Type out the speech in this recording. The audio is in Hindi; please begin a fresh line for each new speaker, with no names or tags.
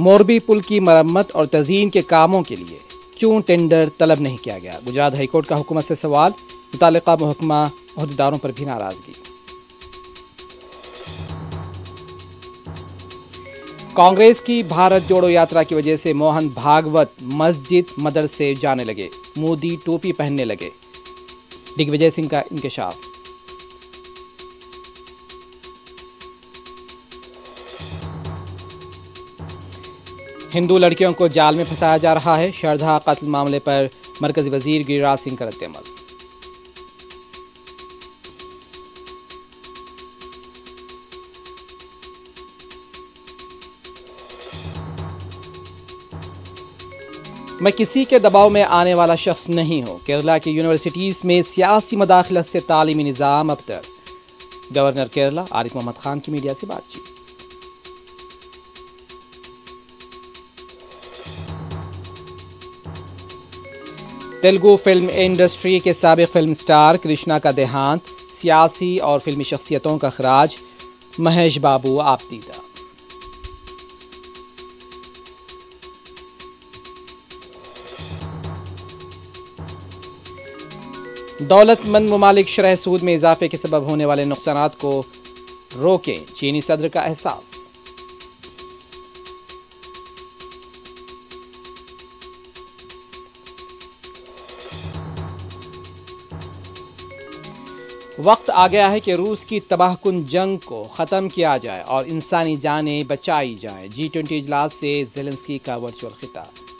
मोरबी पुल की मरम्मत और तज़ीन के कामों के लिए क्यों टेंडर तलब नहीं किया गया? गुजरात हाईकोर्ट का हुकूमत से सवाल। मुतालिका महकमा अहदेदारों पर भी नाराजगी। कांग्रेस की भारत जोड़ो यात्रा की वजह से मोहन भागवत मस्जिद मदरसे जाने लगे, मोदी टोपी पहनने लगे। दिग्विजय सिंह का इंकशाफ। हिंदू लड़कियों को जाल में फंसाया जा रहा है, श्रद्धा कत्ल मामले पर मरकजी वजीर गिरिराज सिंह का रद्द-ए-अमल। मैं किसी के दबाव में आने वाला शख्स नहीं हूं। केरला की यूनिवर्सिटीज में सियासी मदाखलत से तालीमी निज़ाम अबतर। गवर्नर केरला आरिफ मोहम्मद खान की मीडिया से बातचीत। तेलुगु फिल्म इंडस्ट्री के साबिक फिल्म स्टार कृष्णा का देहांत, सियासी और फिल्मी शख्सियतों का खराज। महेश बाबू आपदीदा। दौलतमंद ममालिक शरह सूद में इजाफे के सबब होने वाले नुकसानात को रोकें, चीनी सदर का एहसास। वक्त आ गया है कि रूस की तबाहकुन जंग को ख़त्म किया जाए और इंसानी जानें बचाई जाएं। G20 इजलास से ज़ेलेंस्की का वर्चुअल खिताब।